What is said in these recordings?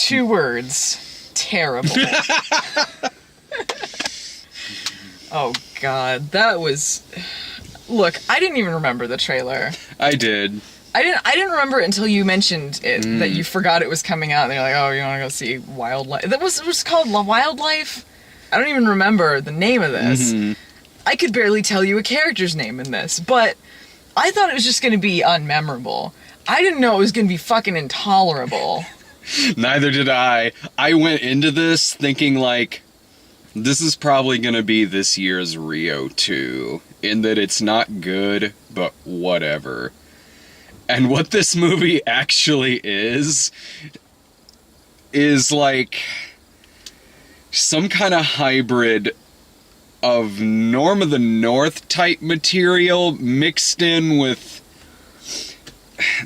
2 words. Terrible. Oh, God. That was... Look, I didn't even remember the trailer. I did. I didn't remember it until you mentioned it, that you forgot it was coming out, and you're like, oh, you want to go see Wildlife? It was called Wildlife? I don't even remember the name of this. I could barely tell you a character's name in this, but I thought it was just going to be unmemorable. I didn't know it was going to be fucking intolerable. Neither did I. I went into this thinking, like, this is probably going to be this year's Rio 2, in that it's not good, but whatever. And what this movie actually is like some kind of hybrid of Norm of the North type material mixed in with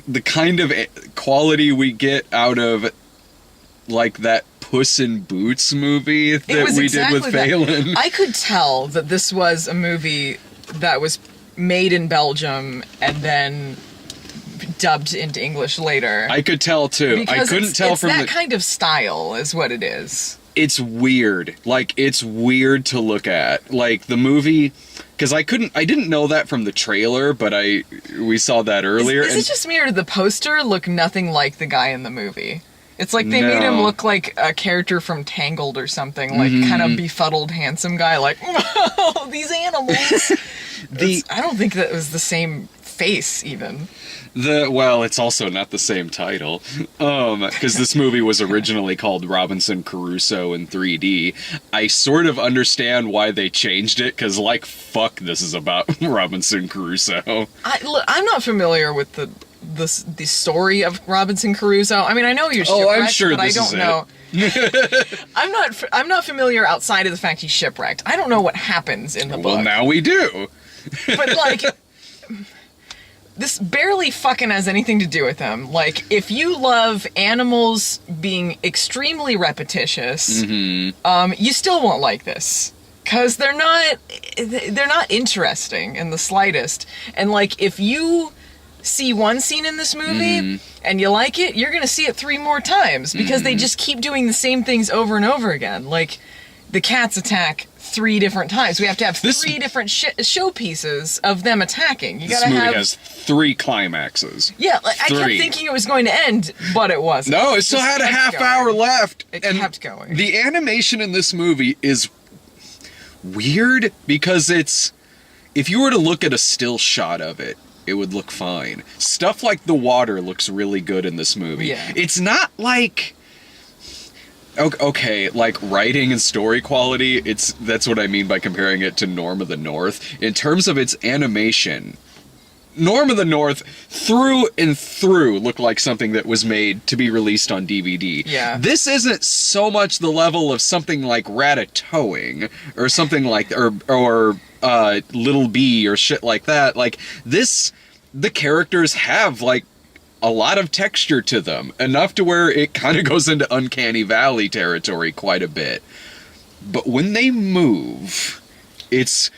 the kind of quality we get out of like that Puss in Boots movie that we did with Phelan. I could tell that this was a movie that was made in Belgium and then dubbed into English later. I could tell too. Because I couldn't tell from that kind of style is what it is. It's weird. Like, it's weird to look at. Like, the movie... Because I didn't know that from the trailer, but we saw that earlier. Is it just me, or did the poster look nothing like the guy in the movie? It's like they made him look like a character from Tangled or something, like kind of befuddled, handsome guy, like, oh, these animals. I don't think that was the same face, even. Well, it's also not the same title, because this movie was originally called Robinson Crusoe in 3D. I sort of understand why they changed it, because, like, fuck, this is about Robinson Crusoe. I'm not familiar with the story of Robinson Crusoe. I mean, I know you're shipwrecked, I'm sure but I don't know. I'm not familiar outside of the fact he's shipwrecked. I don't know what happens in the book. Well, now we do. But, like... This barely fucking has anything to do with them. Like, if you love animals being extremely repetitious, you still won't like this. 'Cause they're not interesting in the slightest. And, like, if you see one scene in this movie and you like it, you're gonna see it 3 more times. Because they just keep doing the same things over and over again. Like, the cats attack 3 different times. We have to have 3 different showpieces of them attacking. This movie has 3 climaxes. Yeah, like, I kept thinking it was going to end, but it wasn't. No, it still had a half hour left. It kept going. The animation in this movie is weird because if you were to look at a still shot of it, it would look fine. Stuff like the water looks really good in this movie. Yeah. It's not like... Okay, like writing and story quality, that's what I mean by comparing it to Norm of the North. In terms of its animation, Norm of the North through and through looked like something that was made to be released on DVD. Yeah. This isn't so much the level of something like Ratatouille or something like or Little Bee or shit like that. Like this, the characters have like a lot of texture to them, enough to where it kind of goes into Uncanny Valley territory quite a bit. But when they move, it's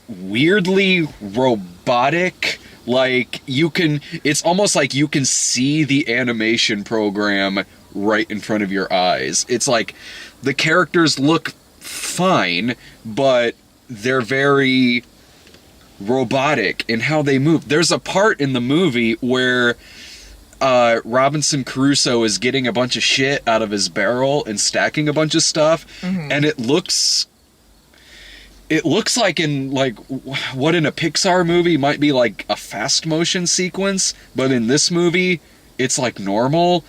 weirdly robotic. Like, it's almost like you can see the animation program right in front of your eyes. It's like the characters look fine, but they're very robotic in how they move. There's a part in the movie where Robinson Crusoe is getting a bunch of shit out of his barrel and stacking a bunch of stuff, and it looks like what in a Pixar movie might be like a fast motion sequence, but in this movie it's like normal,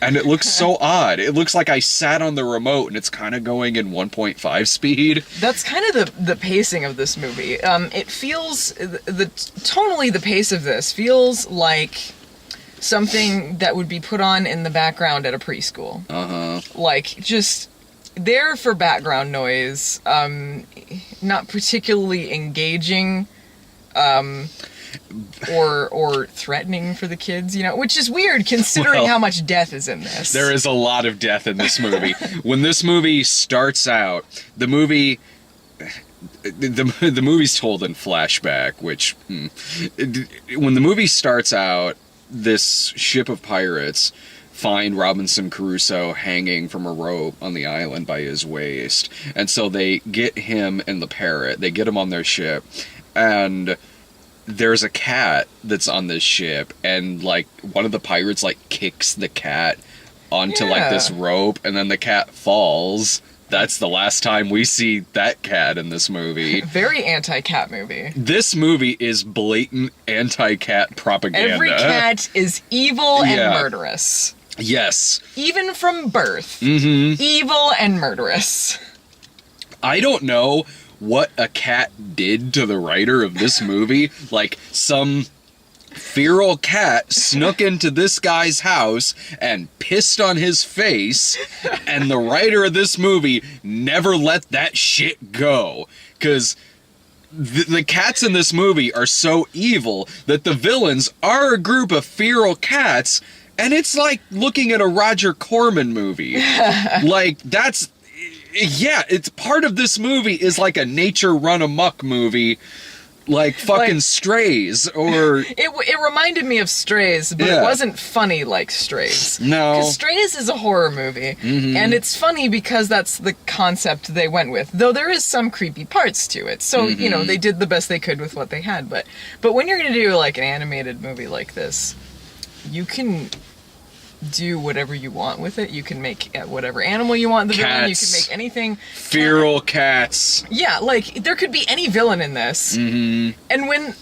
and it looks so odd. It looks like I sat on the remote and it's kind of going in 1.5 speed. That's kind of the pacing of this movie. It feels tonally the pace of this feels like something that would be put on in the background at a preschool. Like, just there for background noise, not particularly engaging, or threatening for the kids, which is weird considering how much death is in this. There is a lot of death in this movie. When this movie starts out, the movie's told in flashback, which, when the movie starts out, this ship of pirates find Robinson Crusoe hanging from a rope on the island by his waist. And so they get him and the parrot, they get him on their ship, and there's a cat that's on this ship, and like one of the pirates like kicks the cat onto like this rope, and then the cat falls. That's the last time we see that cat in this movie. Very anti-cat movie. This movie is blatant anti-cat propaganda. Every cat is evil and murderous. Yes. Even from birth. Evil and murderous. I don't know what a cat did to the writer of this movie. Like, some feral cat snuck into this guy's house and pissed on his face, and the writer of this movie never let that shit go. Because the cats in this movie are so evil that the villains are a group of feral cats, and it's like looking at a Roger Corman movie. Like, that's... Yeah, it's part of this movie is like a nature run amok movie, like fucking like, Strays, or... It reminded me of Strays, but it wasn't funny like Strays. No. Because Strays is a horror movie, and it's funny because that's the concept they went with, though there is some creepy parts to it. So, you know, they did the best they could with what they had, but when you're gonna do like an animated movie like this, you can do whatever you want with it. You can make whatever animal you want the villain. You can make anything. Feral cats. Yeah, like there could be any villain in this. And when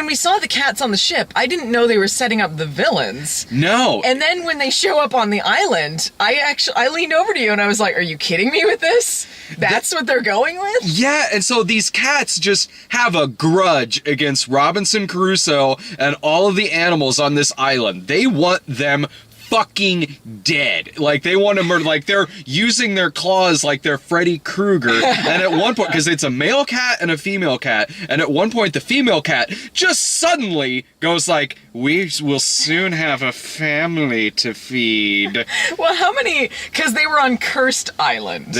we saw the cats on the ship, I didn't know they were setting up the villains. No. And then when they show up on the island, I leaned over to you and I was like, "Are you kidding me with this? That's what they're going with?" Yeah, and so these cats just have a grudge against Robinson Crusoe and all of the animals on this island. They want them fucking dead. Like, they want to murder, like, they're using their claws like they're Freddy Krueger. And at one point, because it's a male cat and a female cat, and at one point the female cat just suddenly goes like, "We will soon have a family to feed." Well, how many? Because they were on Cursed Island.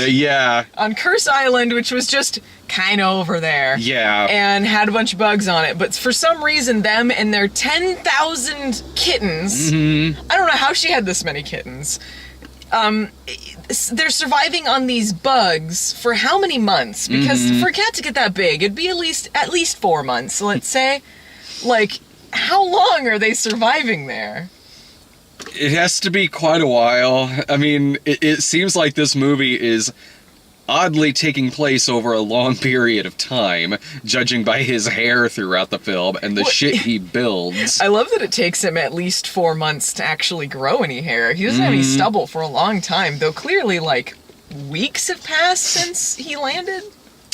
On Cursed Island, which was just kind of over there. Yeah. And had a bunch of bugs on it. But for some reason, them and their 10,000 kittens, I don't know how she had this many kittens, they're surviving on these bugs for how many months? Because for a cat to get that big, it'd be at least 4 months, let's say. Like, how long are they surviving there? It has to be quite a while. I mean, it seems like this movie is oddly taking place over a long period of time, judging by his hair throughout the film and the shit he builds. I love that it takes him at least 4 months to actually grow any hair. He doesn't have any stubble for a long time, though clearly, like, weeks have passed since he landed.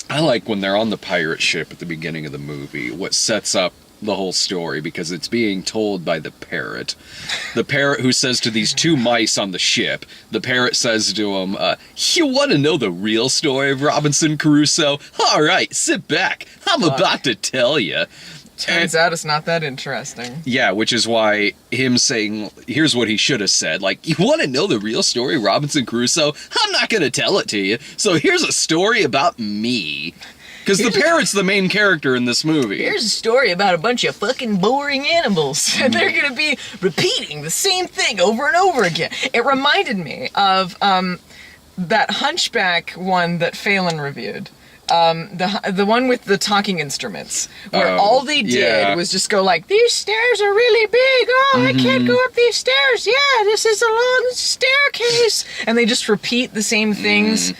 I like when they're on the pirate ship at the beginning of the movie, what sets up the whole story, because it's being told by the parrot. The parrot who says to these two mice on the ship, the parrot says to him, "You want to know the real story of Robinson Crusoe? All right, sit back. I'm about to tell you." Turns out it's not that interesting. Yeah, which is why him saying, here's what he should have said, like, "You want to know the real story of Robinson Crusoe? I'm not going to tell it to you. So here's a story about me." Because the parrot's the main character in this movie. Here's a story about a bunch of fucking boring animals. And they're going to be repeating the same thing over and over again. It reminded me of that Hunchback one that Phelan reviewed. The one with the talking instruments, where all they did was just go like, "These stairs are really big. Oh, I can't go up these stairs. Yeah, this is a long staircase." And they just repeat the same things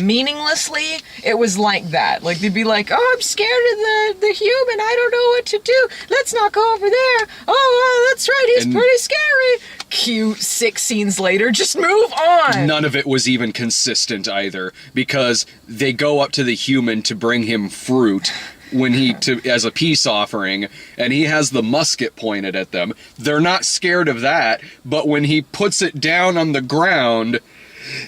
meaninglessly. It was like that. Like, they'd be like, "Oh, I'm scared of the human. I don't know what to do. Let's not go over there. Oh, that's right. He's pretty scary." Cue 6 scenes later. Just move on. None of it was even consistent either, because they go up to the human to bring him fruit as a peace offering, and he has the musket pointed at them. They're not scared of that, but when he puts it down on the ground,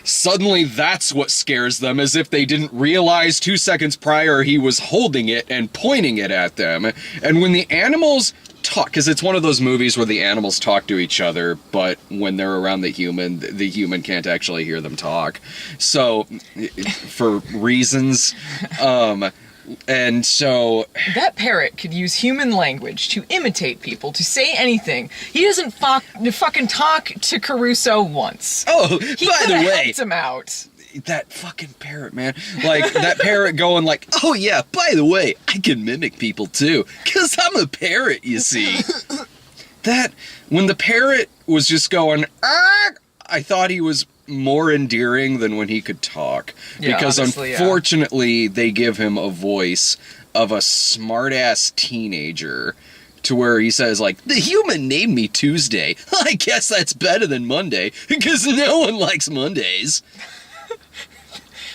suddenly that's what scares them, as if they didn't realize 2 seconds prior he was holding it and pointing it at them. And when the animals talk, because it's one of those movies where the animals talk to each other, but when they're around the human can't actually hear them talk. So, for reasons, And so That parrot could use human language to imitate people, to say anything. He doesn't fucking talk to Caruso once. oh, He by the coulda way, helped him out. that fucking parrot, man. Like, that parrot going like, oh yeah, by the way, I can mimic people too. Because I'm a parrot, you see. That, when the parrot was just going, "Argh," I thought he was more endearing than when he could talk. Yeah, because honestly, yeah. unfortunately, they give him a voice of a smart-ass teenager. To where he says, like, the human named me Tuesday. I guess that's better than Monday, because no one likes Mondays.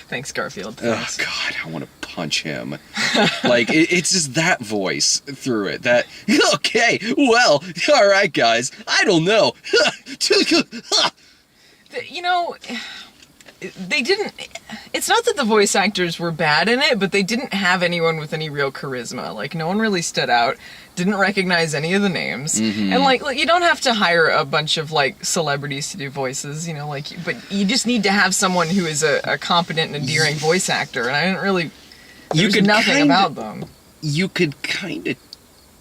Thanks, Garfield. Oh, Thanks. God, I want to punch him. Like, it's just that voice through it. That, okay, well, all right, guys, I don't know. You know, they didn't... It's not that the voice actors were bad in it, but they didn't have anyone with any real charisma. Like, no one really stood out. Didn't recognize any of the names. Mm-hmm. And, like, you don't have to hire a bunch of, like, celebrities to do voices, you know, like... But you just need to have someone who is a competent and endearing voice actor, and I didn't really... There's nothing about them. You could kind of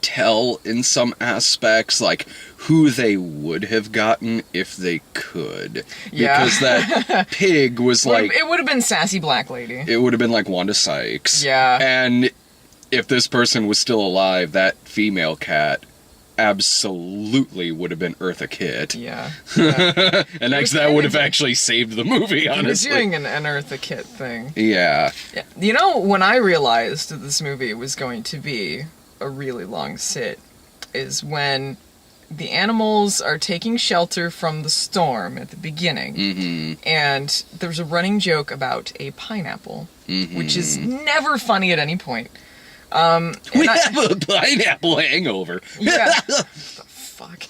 tell in some aspects, like, who they would have gotten if they could. Yeah. Because that pig was like... It would have been Sassy Black Lady. It would have been like Wanda Sykes. Yeah. And if this person was still alive, that female cat absolutely would have been Eartha Kitt. Yeah. And actually, that would have actually saved the movie, He was honestly. doing an Eartha Kitt thing. Yeah. Yeah. You know, when I realized that this movie was going to be a really long sit, is when the animals are taking shelter from the storm at the beginning, Mm-hmm. and there's a running joke about a pineapple, Mm-hmm. which is never funny at any point. We have a pineapple hangover. Yeah. What the fuck?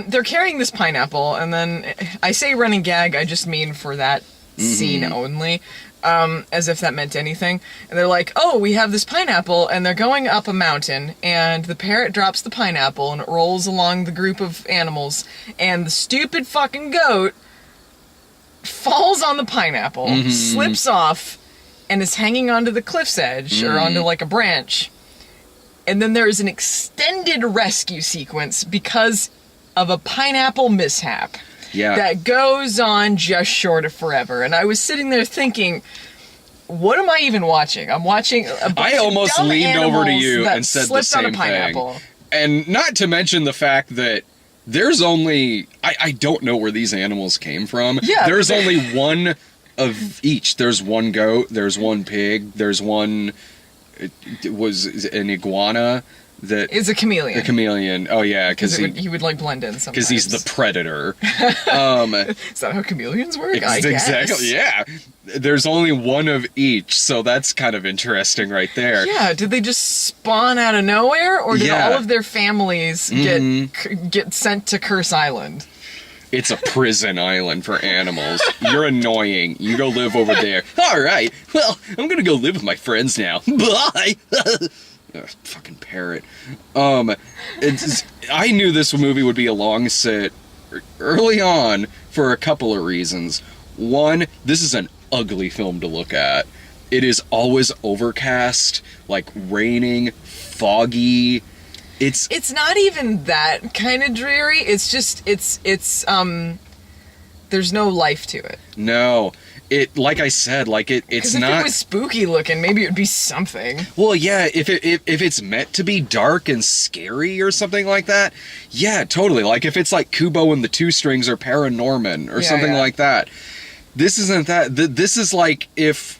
They're carrying this pineapple, and then I say running gag, I just mean for that scene only, as if that meant anything. And they're like, oh, we have this pineapple, and they're going up a mountain, and the parrot drops the pineapple, and it rolls along the group of animals, and the stupid fucking goat falls on the pineapple, slips off, and is hanging onto the cliff's edge, or onto like a branch. And then there is an extended rescue sequence because of a pineapple mishap Yeah. that goes on just short of forever. And I was sitting there thinking, what am I even watching? I'm watching a bunch I of almost dumb leaned over to animals you that and said the slipped same on a pineapple. thing. And not to mention the fact that there's only... I don't know where these animals came from. Yeah. There's only one of each. There's one goat, there's one pig, there's one... It was an iguana that... Is a chameleon. A chameleon. Oh, yeah, because he would like blend in sometimes. because he's the predator. Is that how chameleons work? I guess. Exactly, yeah. There's only one of each, so that's kind of interesting right there. Yeah, did they just spawn out of nowhere, or did Yeah. all of their families get sent to Curse Island? It's a prison island for animals. You're annoying. You go live over there. All right. Well, I'm gonna go live with my friends now. Bye. Fucking parrot. I knew this movie would be a long sit early on for a couple of reasons. One, this is an ugly film to look at. It is always overcast, like raining, foggy. It's not even that kind of dreary. It's just it's there's no life to it. No. It, like I said, like it's 'Cause if not. it was spooky looking, maybe it would be something. Well, yeah, if it's meant to be dark and scary or something like that, yeah, totally. Like if it's like Kubo and the Two Strings or Paranorman or Yeah, something yeah. like that. This isn't that. This is like if,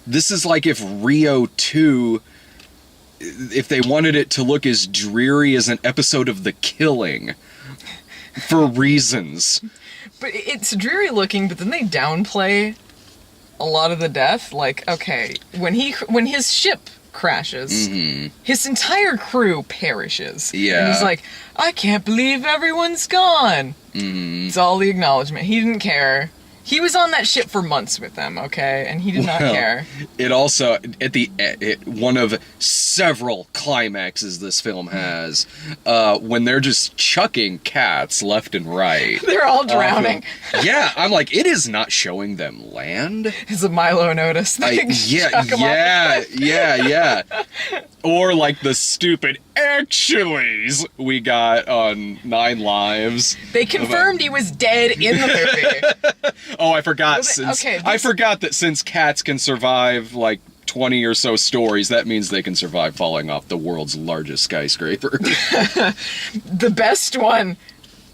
this is like if Rio 2, if they wanted it to look as dreary as an episode of The Killing, for reasons. But it's dreary looking, but then they downplay a lot of the death. Like, okay, when his ship crashes, his entire crew perishes. Yeah. And he's like, I can't believe everyone's gone. It's all the acknowledgement. He didn't care. He was on that ship for months with them, okay? And he did not care. It also, one of several climaxes this film has, when they're just chucking cats left and right. They're all drowning. Yeah, I'm like, it is not showing them land. It's a Milo notice thing. Yeah. Or like the stupid actuallys we got on 9 Lives. They confirmed he was dead in the movie. Oh, I forgot. I Okay, forgot that since cats can survive like 20 or so stories, that means they can survive falling off the world's largest skyscraper. The best one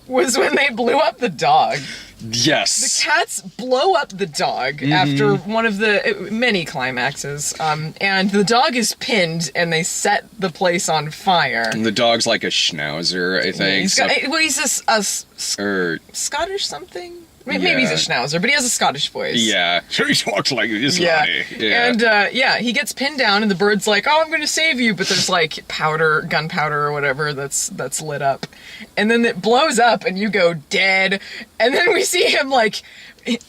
was when they blew up the dog. Yes. The cats blow up the dog after one of the many climaxes, and the dog is pinned, and they set the place on fire. And the dog's like a schnauzer, I think. He's a Scottish something? Maybe he's a schnauzer, but he has a Scottish voice. Yeah. He talks like this. Yeah. Yeah. And he gets pinned down, and the bird's like, "Oh, I'm going to save you," but there's like gunpowder or whatever that's lit up, and then it blows up, and you go dead, and then we see him like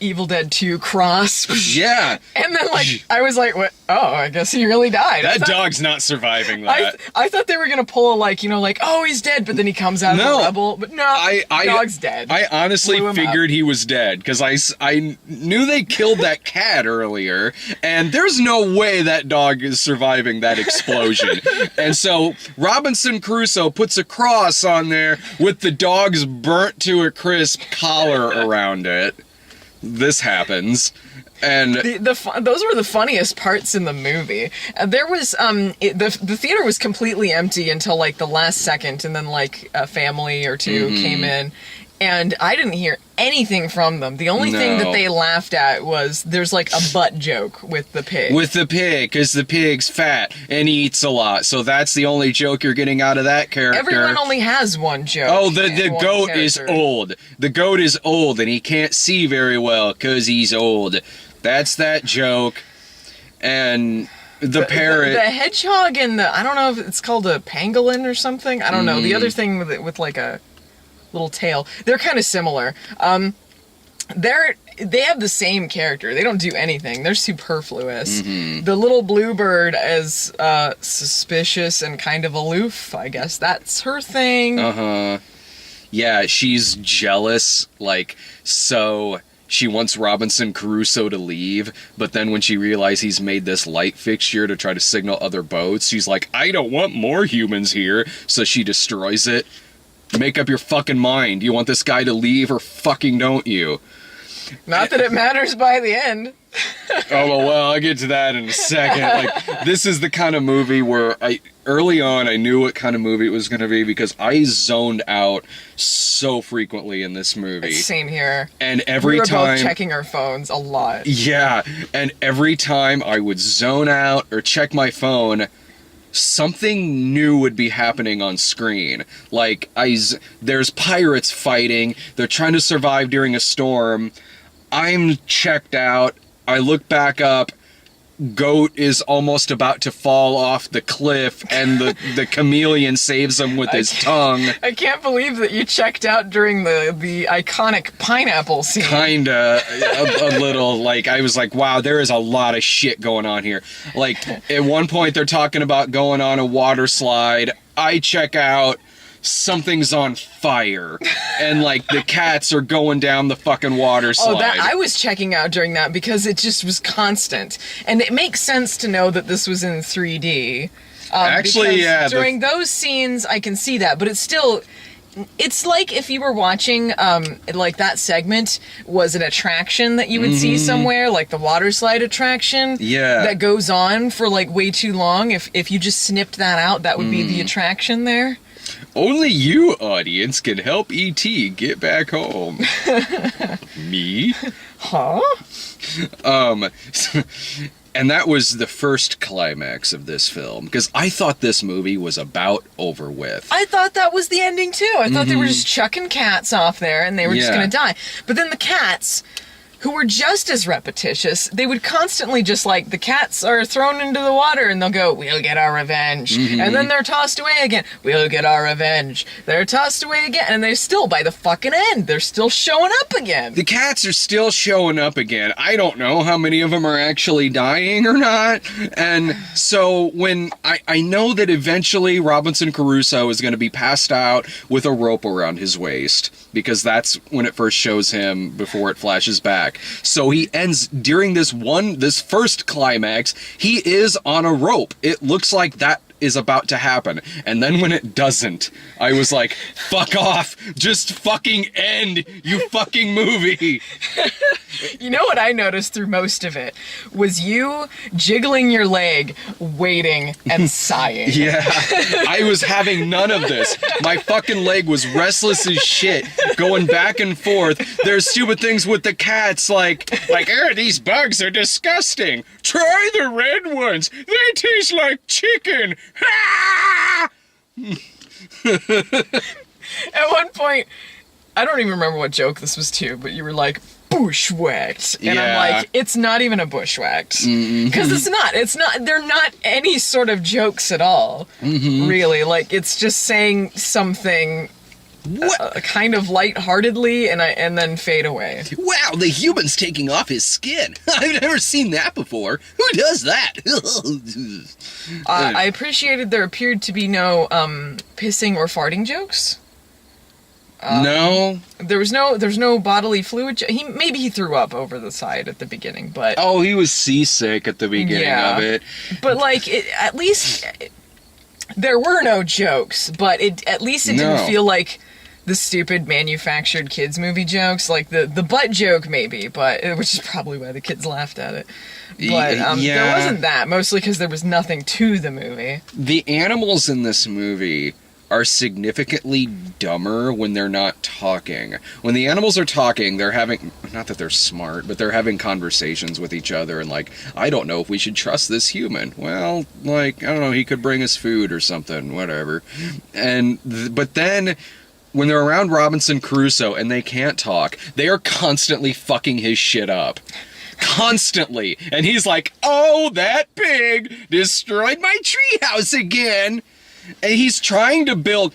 Evil Dead 2 cross. Yeah. And then like I was like, "What? Oh, I guess he really died." That dog's not surviving that. I thought they were gonna pull oh, he's dead, but then he comes out of the rubble. But no, dog's dead. I honestly figured he was dead because I knew they killed that cat earlier, and there's no way that dog is surviving that explosion. And so Robinson Crusoe puts a cross on there with the dog's burnt to a crisp collar around it. This happens. And those were the funniest parts in the movie. There was the theater was completely empty until like the last second, and then like a family or two came in, and I didn't hear anything from them. The only thing that they laughed at was there's like a butt joke with the pig. With the pig, because the pig's fat and eats a lot, so that's the only joke you're getting out of that character. Everyone only has one joke. Oh, the goat is old. The goat is old, and he can't see very well because he's old. That's that joke. And the parrot... The hedgehog and I don't know if it's called a pangolin or something. I don't know. The other thing with like a little tail. They're kind of similar. They have the same character. They don't do anything. They're superfluous. The little bluebird is suspicious and kind of aloof. I guess that's her thing. Yeah, she's jealous. So she wants Robinson Crusoe to leave, but then when she realizes he's made this light fixture to try to signal other boats, she's like, I don't want more humans here, so she destroys it. Make up your fucking mind. You want this guy to leave or fucking don't you? Not that it matters by the end. Oh, well, I'll get to that in a second. This is the kind of movie where early on, I knew what kind of movie it was going to be because I zoned out so frequently in this movie. Same here. And every time... We were both checking our phones a lot. Yeah, and every time I would zone out or check my phone, something new would be happening on screen. There's pirates fighting, they're trying to survive during a storm, I'm checked out, I look back up, goat is almost about to fall off the cliff, and the chameleon saves him with his tongue. I can't believe that you checked out during the iconic pineapple scene. Kinda, a little, I was like, wow, there is a lot of shit going on here. At one point they're talking about going on a water slide, I check out, something's on fire, and the cats are going down the fucking water slide. Oh, I was checking out during that because it just was constant, and it makes sense to know that this was in 3D. Actually, yeah. During those scenes, I can see that, but it's like if you were watching, that segment was an attraction that you would see somewhere, like the water slide attraction. Yeah. That goes on for way too long. If you just snipped that out, that would be the attraction there. Only you, audience, can help E.T. get back home. Me? Huh? And that was the first climax of this film, because I thought this movie was about over with. I thought that was the ending, too. I thought they were just chucking cats off there, and they were just going to die. But then the cats, who were just as repetitious. They would constantly just like, the cats are thrown into the water and they'll go, we'll get our revenge. And then they're tossed away again. We'll get our revenge. They're tossed away again. And they still, by the fucking end, they're still showing up again. The cats are still showing up again. I don't know how many of them are actually dying or not. And so when I know that eventually Robinson Crusoe is going to be passed out with a rope around his waist, because that's when it first shows him before it flashes back. So he ends during this first climax, he is on a rope. It looks like that is about to happen. And then when it doesn't, I was like, fuck off. Just fucking end, you fucking movie. You know what I noticed through most of it was you jiggling your leg, waiting, and sighing. Yeah, I was having none of this. My fucking leg was restless as shit, going back and forth. There's stupid things with the cats, like, these bugs are disgusting. Try the red ones. They taste like chicken. Ah! At one point, I don't even remember what joke this was to, but you were like, bushwhacked. And Yeah. I'm like, it's not even a bushwhacked. Because it's not, they're not any sort of jokes at all, really. Like, it's just saying something kind of lightheartedly and then fade away. Wow, the human's taking off his skin. I've never seen that before. Who does that? I appreciated there appeared to be no pissing or farting jokes. No. There's no bodily fluid. Maybe he threw up over the side at the beginning, but Oh, he was seasick at the beginning Yeah. of it. but like at least there were no jokes. But at least it No. didn't feel like the stupid manufactured kids movie jokes, like the butt joke maybe, but which is probably why the kids laughed at it. But Yeah. there wasn't that, mostly because there was nothing to the movie. The animals in this movie are significantly dumber when they're not talking. When the animals are talking, they're having, not that they're smart, but they're having conversations with each other and like, I don't know if we should trust this human. Well, like, I don't know, he could bring us food or something, whatever. But then when they're around Robinson Crusoe and they can't talk, they are constantly fucking his shit up. Constantly. And he's like, oh, that pig destroyed my treehouse again. And he's trying to build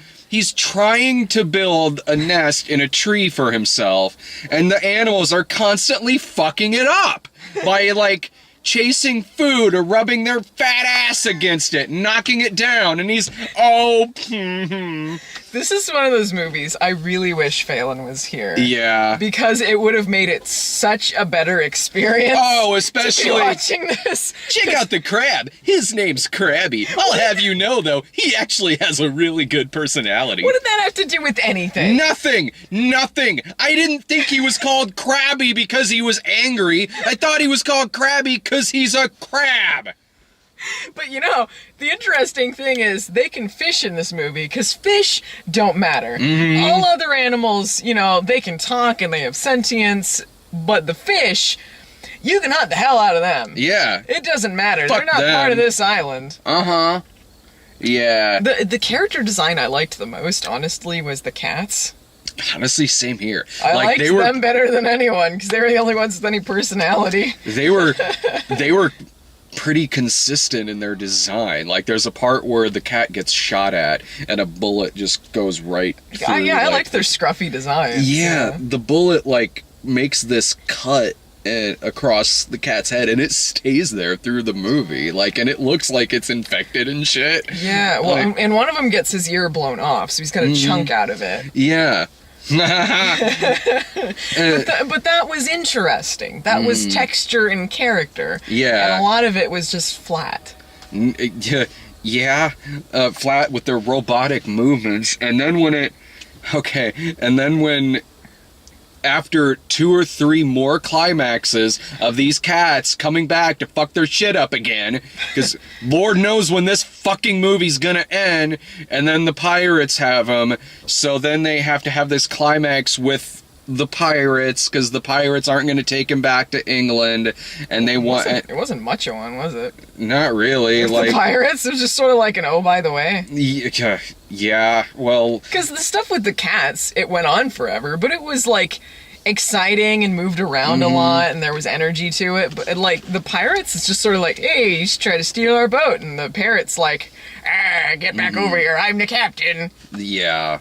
a nest in a tree for himself, and the animals are constantly fucking it up by like chasing food or rubbing their fat ass against it, knocking it down, and he's This is one of those movies I really wish Phelan was here. yeah. Because it would have made it such a better experience. Oh, to be especially watching this. check out the crab. His name's Krabby. I'll have you know though, he actually has a really good personality. What did that have to do with anything? Nothing. I didn't think he was called Krabby because he was angry. I thought he was called Krabby because he's a crab. But you know, the interesting thing is they can fish in this movie because fish don't matter. All other animals, you know, they can talk and they have sentience, but the fish, you can hunt the hell out of them. Yeah. It doesn't matter. Fuck They're not them. part of this island. Uh-huh. Yeah. The character design I liked the most, honestly, was the cats. Honestly, same here. I liked they were them better than anyone because they were the only ones with any personality. they were pretty consistent in their design. Like there's a part where the cat gets shot at and a bullet just goes right through. I liked their scruffy designs. Yeah, the bullet like makes this cut across the cat's head and it stays there through the movie, like, and it looks like it's infected and shit. Yeah, well, Like- and one of them gets his ear blown off, so he's got a chunk out of it. Yeah. But that was interesting. That was texture and character. Yeah. And a lot of it was just flat. Yeah, flat with their robotic movements, and then when after 2 or 3 more climaxes of these cats coming back to fuck their shit up again, because Lord knows when this fucking movie's gonna end, and then the pirates have them, so then they have to have this climax with the pirates, because the pirates aren't gonna take him back to England, and they want... It wasn't much of one, was it? Not really, With like... the pirates, it was just sort of like an oh, by the way. Yeah, well... Because the stuff with the cats, it went on forever, but it was like exciting and moved around a lot, and there was energy to it. But like the pirates, it's just sort of like, hey, you should try to steal our boat, and the parrot's like, get back over here, I'm the captain. Yeah.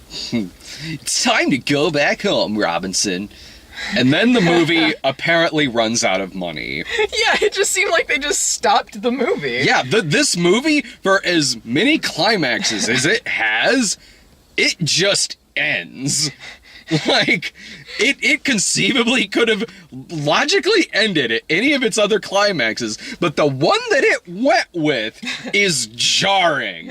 It's time to go back home, Robinson. And then the movie apparently runs out of money. Yeah, it just seemed like they just stopped the movie. Yeah, this movie, for as many climaxes as it has, it just ends. Like, it conceivably could have logically ended at any of its other climaxes, but the one that it went with is jarring.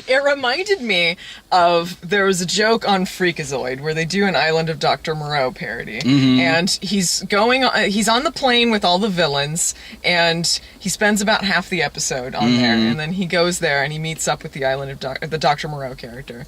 It reminded me of, there was a joke on Freakazoid where they do an Island of Dr. Moreau parody. And he's on the plane with all the villains, and he spends about half the episode on there, and then he goes there and he meets up with the Island of the Dr. Moreau character.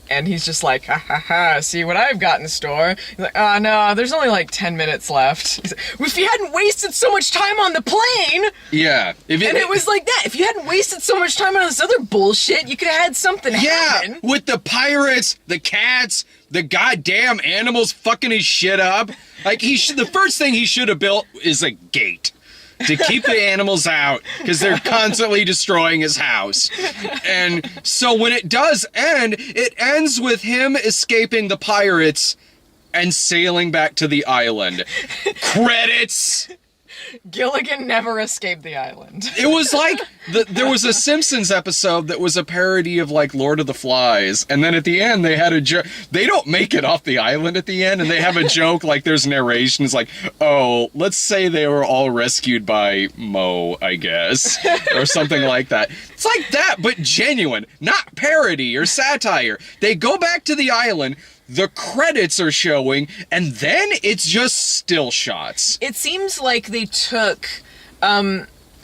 And he's just like, ha ha ha, see what I've got in store. He's like, oh no, there's only like 10 minutes left. He's like, well, if you hadn't wasted so much time on the plane. Yeah. And it was like that. If you hadn't wasted so much time on this other bullshit, you could have had something happen. With the pirates, the cats, the goddamn animals fucking his shit up. Like, the first thing he should have built is a gate to keep the animals out, because they're constantly destroying his house. And so when it does end, it ends with him escaping the pirates and sailing back to the island. Credits! Gilligan never escaped the island. It was like, there was a Simpsons episode that was a parody of, like, Lord of the Flies, and then at the end they had a joke. They don't make it off the island at the end, and they have a joke, like, there's narration, it's like, oh, let's say they were all rescued by Mo, I guess, or something like that. It's like that, but genuine, not parody or satire. They go back to the island, the credits are showing, and then it's just still shots. It seems like they took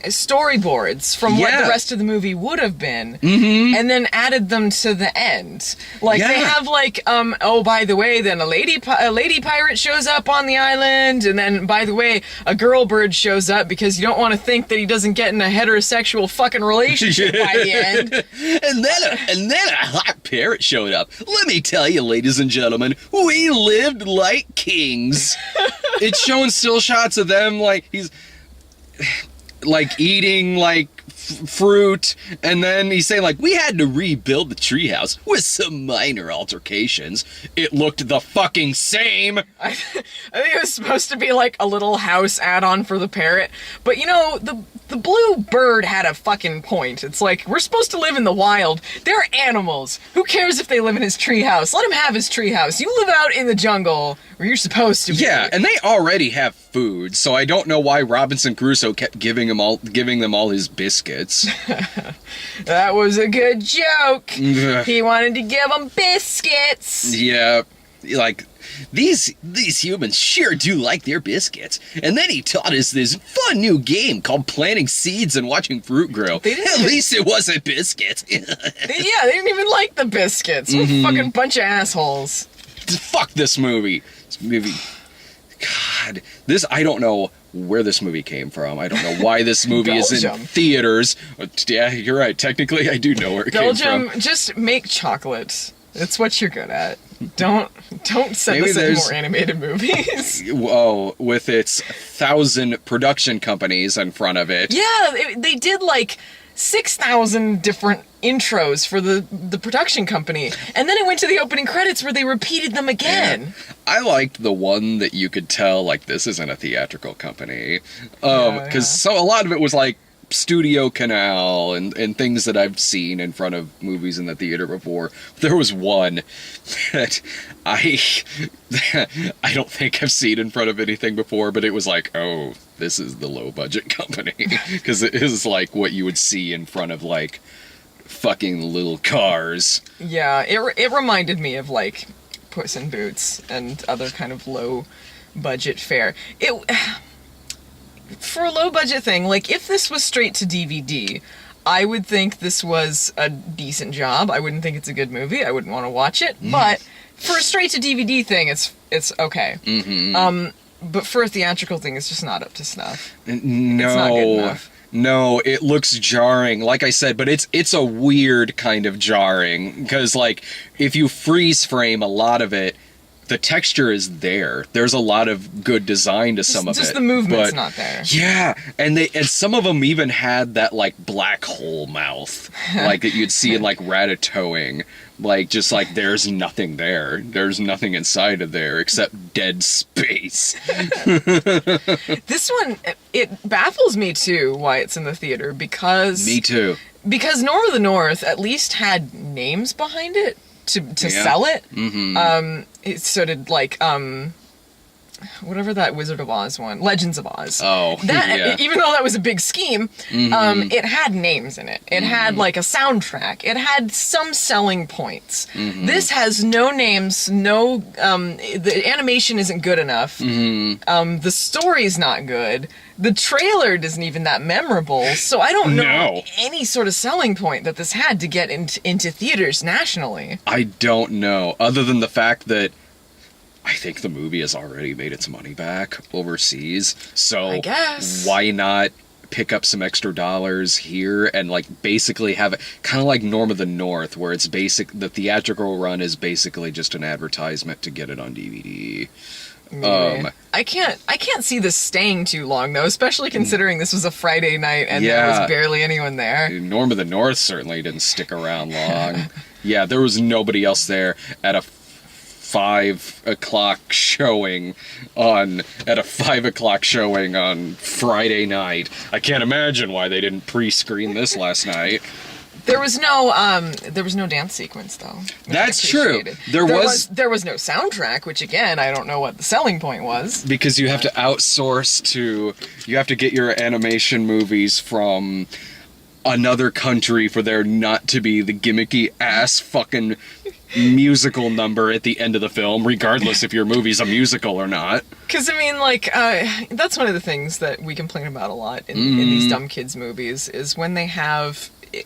storyboards from what the rest of the movie would have been, and then added them to the end. Like, they have, like, oh, by the way, then a lady pirate shows up on the island, and then, by the way, a girl bird shows up, because you don't want to think that he doesn't get in a heterosexual fucking relationship by the end. And then a hot parrot showed up. Let me tell you, ladies and gentlemen, we lived like kings. It's showing still shots of them, like, he's like eating like fruit, and then he's saying like, we had to rebuild the treehouse with some minor altercations. It looked the fucking same. I think it was supposed to be like a little house add-on for the parrot, but you know, the blue bird had a fucking point. It's like, we're supposed to live in the wild. They're animals. Who cares if they live in his treehouse? Let him have his treehouse. You live out in the jungle where you're supposed to be. Yeah, and they already have food, so I don't know why Robinson Crusoe kept giving them all his biscuits. That was a good joke. He wanted to give them biscuits. Yeah, like, these humans sure do like their biscuits. And then he taught us this fun new game called planting seeds and watching fruit grow. At least it wasn't biscuits. They didn't even like the biscuits. What a fucking bunch of assholes. Fuck this movie. God, I don't know where this movie came from. I don't know why this movie is in theaters. Yeah, you're right. Technically, I do know where it came from. Belgium, just make chocolate. It's what you're good at. Don't send us any more animated movies. Oh, with its 1,000 production companies in front of it. Yeah, they did like 6,000 different intros for the production company, and then it went to the opening credits where they repeated them again. Yeah. I liked the one that you could tell, like, this isn't a theatrical company, because a lot of it was like Studio Canal and things that I've seen in front of movies in the theater before. There was one that I don't think I've seen in front of anything before, but it was like, oh, this is the low budget company, because it is like what you would see in front of like fucking little cars. Yeah, it reminded me of like Puss in Boots and other kind of low budget fare. For a low budget thing, like, if this was straight to DVD, I would think this was a decent job. I wouldn't think it's a good movie. I wouldn't want to watch it. But for a straight to DVD thing, it's okay. But for a theatrical thing, it's just not up to snuff. No. It's not good enough. No, it looks jarring, like I said, but it's a weird kind of jarring, because, like, if you freeze frame a lot of it, the texture is there. There's a lot of good design to some of it. Just the movement's but, not there. Yeah, and some of them even had that like black hole mouth, like that you'd see in like Ratatouille. Like, just like, there's nothing there. There's nothing inside of there except dead space. This one, it baffles me too why it's in the theater, because... Me too. Because Norm of the North at least had names behind it to sell it. Mm-hmm. So did, like, whatever that Wizard of Oz one, Legends of Oz. Oh, yeah. Even though that was a big scheme, it had names in it. It had like a soundtrack. It had some selling points. This has no names. No, the animation isn't good enough. The story's not good. The trailer isn't even that memorable. So I don't know any sort of selling point that this had to get into theaters nationally. I don't know, other than the fact that I think the movie has already made its money back overseas, so I guess. Why not pick up some extra dollars here and like basically have it kind of like Norm of the North, where it's the theatrical run is basically just an advertisement to get it on DVD. I can't see this staying too long though, especially considering this was a Friday night and there was barely anyone there. Norm of the North certainly didn't stick around long. Yeah, there was nobody else there at a 5 o'clock showing on Friday night. I can't imagine why they didn't pre-screen this last night. There was no dance sequence though. That's true. There was no soundtrack, which again I don't know what the selling point was. Because you have to outsource you have to get your animation movies from another country for there not to be the gimmicky ass fucking musical number at the end of the film, regardless if your movie's a musical or not. Because, I mean, like, that's one of the things that we complain about a lot in these dumb kids movies, is when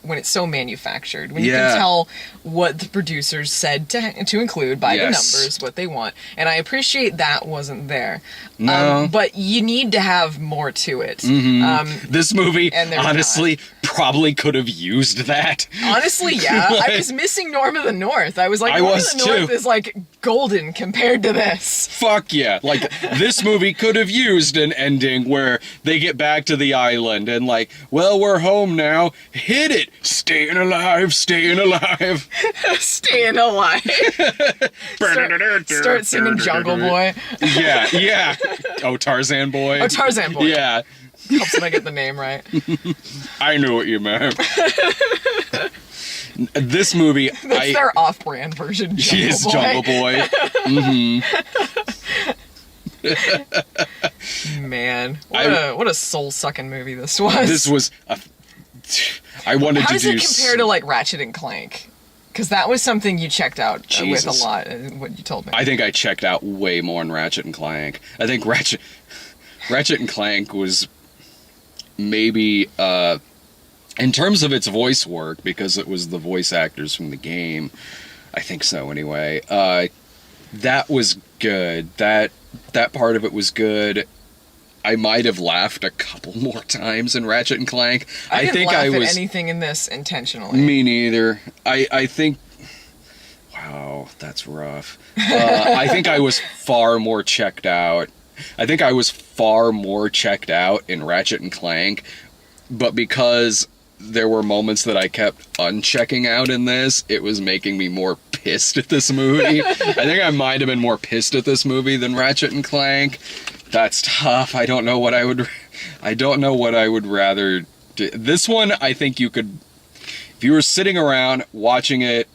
when it's so manufactured, when you can tell what the producers said to include by the numbers, what they want. And I appreciate that wasn't there. No. But you need to have more to it. This movie, honestly, probably could have used that. Honestly, yeah. I was missing Norm of the North. I was like, Norm of the North is like golden compared to this. Fuck yeah. Like, this movie could have used an ending where they get back to the island and like, well, we're home now. Hit it. Staying alive, staying alive. Staying alive. Start singing Jungle Boy. Yeah. Oh, Tarzan Boy. Oh, Tarzan Boy. Yeah. Helps when I get the name right. I knew what you meant. This movie, that's their off-brand version. She is Jungle Boy. Man, what a soul-sucking movie this was. This was I wanted How to do. How does it compare to like Ratchet and Clank? Because that was something you checked out with a lot. What you told me. I think I checked out way more in Ratchet and Clank. I think Ratchet and Clank was maybe in terms of its voice work, because it was the voice actors from the game. I think so anyway. That was good. That part of it was good. I might have laughed a couple more times in Ratchet and Clank. I didn't laugh at anything in this intentionally. Me neither. I think... Wow, that's rough. I think I was far more checked out. I think I was far more checked out in Ratchet and Clank, but because there were moments that I kept unchecking out in this, it was making me more pissed at this movie. I think I might have been more pissed at this movie than Ratchet and Clank. That's tough. I don't know what I would rather do. This one, I think you could, if you were sitting around watching it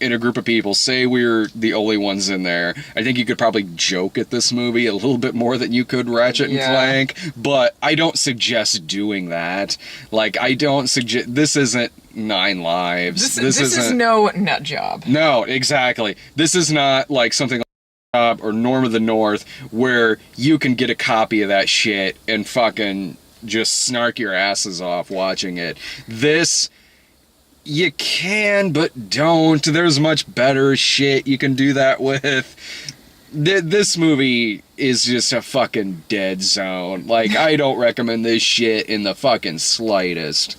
in a group of people, say we're the only ones in there, I think you could probably joke at this movie a little bit more than you could Ratchet and Clank, but I don't suggest doing that. Like, I don't suggest, this isn't Nine Lives. This is no nut job. No, exactly. This is not like something or Norm of the North, where you can get a copy of that shit and fucking just snark your asses off watching it. This, you can, but don't. There's much better shit you can do that with. This movie is just a fucking dead zone. Like, I don't recommend this shit in the fucking slightest.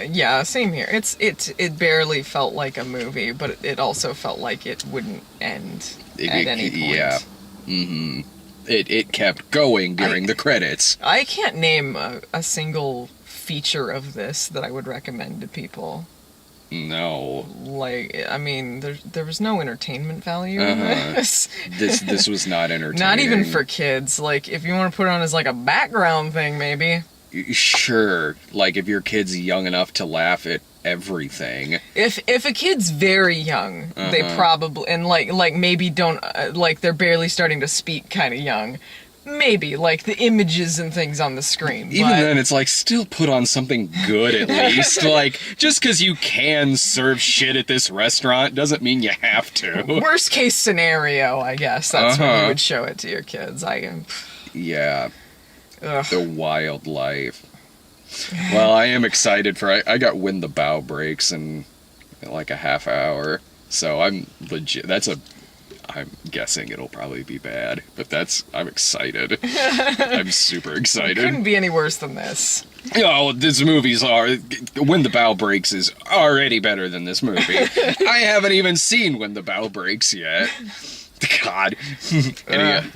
Yeah, same here. It barely felt like a movie, but it also felt like it wouldn't end at any point. Yeah. Mm-hmm. It kept going during the credits. I can't name a single feature of this that I would recommend to people. No. Like, I mean, there was no entertainment value in this. This was not entertaining. Not even for kids. Like, if you want to put it on as like a background thing, maybe. Sure. Like, if your kid's young enough to laugh at everything. If a kid's very young, they probably, and like maybe don't, like they're barely starting to speak kind of young. Maybe, like, the images and things on the screen. Even then, it's like, still put on something good at least. Like, just because you can serve shit at this restaurant doesn't mean you have to. Worst case scenario, I guess. That's when you would show it to your kids. Yeah. Ugh. The wild life. Well, I am excited for... I got When the Bow Breaks in like a half hour. So I'm legit... I'm guessing it'll probably be bad, but I'm excited. I'm super excited. It couldn't be any worse than this. Oh, this movie's When the Bow Breaks is already better than this movie. I haven't even seen When the Bow Breaks yet. God.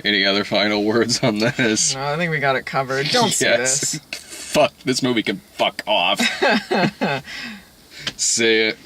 Any other final words on this? No, I think we got it covered. Don't see this. Fuck, this movie can fuck off. See it.